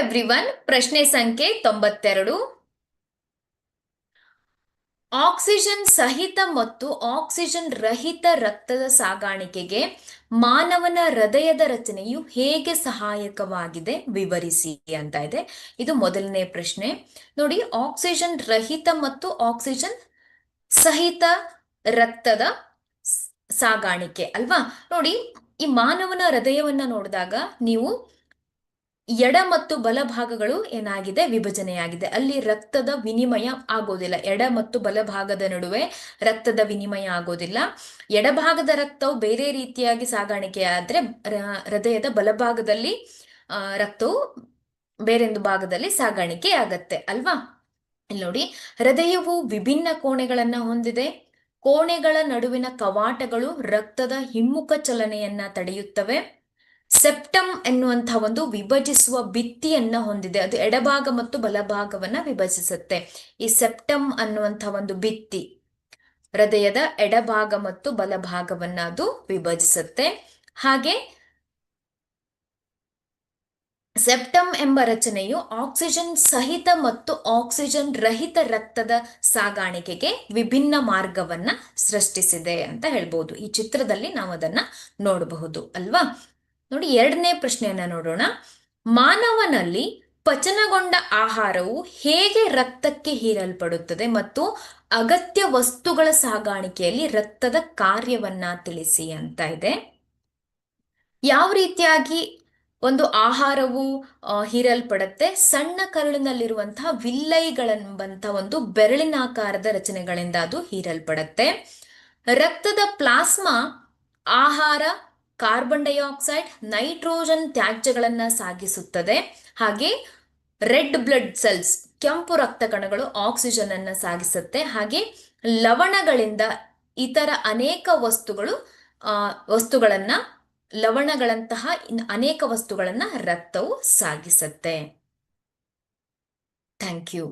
Everyone, ಪ್ರಶ್ನೆ ಸಂಖ್ಯೆ 92. Oxygen ಸಹಿತ ಮತ್ತು ಆಕ್ಸಿಜನ್ ರಹಿತ ರಕ್ತದ ಸಾಗಾಣಿಕೆಗೆ ಮಾನವನ ಹೃದಯದ ರಚನೆಯು ಹೇಗೆ ಸಹಾಯಕವಾಗಿದೆ ವಿವರಿಸಿ ಅಂತ ಇದೆ. ಇದು ಮೊದಲನೇ ಪ್ರಶ್ನೆ. ನೋಡಿ, ಆಕ್ಸಿಜನ್ ರಹಿತ ಮತ್ತು ಆಕ್ಸಿಜನ್ ಸಹಿತ ರಕ್ತದ ಸಾಗಾಣಿಕೆ ಅಲ್ವಾ. ನೋಡಿ, ಈ ಮಾನವನ ಹೃದಯವನ್ನ ನೋಡಿದಾಗ ನೀವು ಎಡ ಮತ್ತು ಬಲಭಾಗಗಳು ಏನಾಗಿದೆ, ವಿಭಜನೆಯಾಗಿದೆ. ಅಲ್ಲಿ ರಕ್ತದ ವಿನಿಮಯ ಆಗೋದಿಲ್ಲ. ಎಡ ಮತ್ತು ಬಲಭಾಗದ ನಡುವೆ ರಕ್ತದ ವಿನಿಮಯ ಆಗೋದಿಲ್ಲ. ಎಡಭಾಗದ ರಕ್ತವು ಬೇರೆ ರೀತಿಯಾಗಿ ಸಾಗಾಣಿಕೆ ಆದ್ರೆ ಹೃದಯದ ಬಲಭಾಗದಲ್ಲಿ ರಕ್ತವು ಬೇರೊಂದು ಭಾಗದಲ್ಲಿ ಸಾಗಾಣಿಕೆ ಆಗತ್ತೆ ಅಲ್ವಾ. ಇಲ್ಲಿ ನೋಡಿ, ಹೃದಯವು ವಿಭಿನ್ನ ಕೋಣೆಗಳನ್ನ ಹೊಂದಿದೆ. ಕೋಣೆಗಳ ನಡುವಿನ ಕವಾಟಗಳು ರಕ್ತದ ಹಿಮ್ಮುಖ ಚಲನೆಯನ್ನ ತಡೆಯುತ್ತವೆ. ಸೆಪ್ಟಮ್ ಎನ್ನುವಂತಹ ಒಂದು ವಿಭಜಿಸುವ ಭಿತ್ತಿಯನ್ನ ಹೊಂದಿದೆ. ಅದು ಎಡಭಾಗ ಮತ್ತು ಬಲಭಾಗವನ್ನ ವಿಭಜಿಸುತ್ತೆ. ಈ ಸೆಪ್ಟಮ್ ಅನ್ನುವಂತಹ ಒಂದು ಭಿತ್ತಿ ಹೃದಯದ ಎಡಭಾಗ ಮತ್ತು ಬಲಭಾಗವನ್ನ ಅದು ವಿಭಜಿಸುತ್ತೆ. ಹಾಗೆ ಸೆಪ್ಟಮ್ ಎಂಬ ರಚನೆಯು ಆಕ್ಸಿಜನ್ ಸಹಿತ ಮತ್ತು ಆಕ್ಸಿಜನ್ ರಹಿತ ರಕ್ತದ ಸಾಗಾಣಿಕೆಗೆ ವಿಭಿನ್ನ ಮಾರ್ಗವನ್ನ ಸೃಷ್ಟಿಸಿದೆ ಅಂತ ಹೇಳ್ಬೋದು. ಈ ಚಿತ್ರದಲ್ಲಿ ನಾವು ಅದನ್ನ ನೋಡಬಹುದು ಅಲ್ವಾ. ನೋಡಿ, ಎರಡನೇ ಪ್ರಶ್ನೆಯನ್ನ ನೋಡೋಣ. ಮಾನವನಲ್ಲಿ ಪಚನಗೊಂಡ ಆಹಾರವು ಹೇಗೆ ರಕ್ತಕ್ಕೆ ಹೀರಲ್ಪಡುತ್ತದೆ ಮತ್ತು ಅಗತ್ಯ ವಸ್ತುಗಳ ಸಾಗಾಣಿಕೆಯಲ್ಲಿ ರಕ್ತದ ಕಾರ್ಯವನ್ನ ತಿಳಿಸಿ ಅಂತ ಇದೆ. ಯಾವ ರೀತಿಯಾಗಿ ಒಂದು ಆಹಾರವು ಹೀರಲ್ಪಡುತ್ತೆ? ಸಣ್ಣ ಕರುಳಿನಲ್ಲಿರುವಂತಹ ವಿಲ್ಲೈಗಳೆಂಬಂತಹ ಒಂದು ಬೆರಳಿನಾಕಾರದ ರಚನೆಗಳಿಂದ ಅದು ಹೀರಲ್ಪಡುತ್ತೆ. ರಕ್ತದ ಪ್ಲಾಸ್ಮಾ ಆಹಾರ, ಕಾರ್ಬನ್ ಡೈಆಕ್ಸೈಡ್, ನೈಟ್ರೋಜನ್ ತ್ಯಾಜ್ಯಗಳನ್ನ ಸಾಗಿಸುತ್ತದೆ. ಹಾಗೆ ರೆಡ್ ಬ್ಲಡ್ ಸೆಲ್ಸ್, ಕೆಂಪು ರಕ್ತ ಕಣಗಳು ಆಕ್ಸಿಜನ್ ಅನ್ನ ಸಾಗಿಸುತ್ತೆ. ಹಾಗೆ ಲವಣಗಳಿಂದ ಇತರ ಅನೇಕ ವಸ್ತುಗಳನ್ನ ಲವಣಗಳಂತಹ ಅನೇಕ ವಸ್ತುಗಳನ್ನ ರಕ್ತವು ಸಾಗಿಸುತ್ತೆ. Thank you.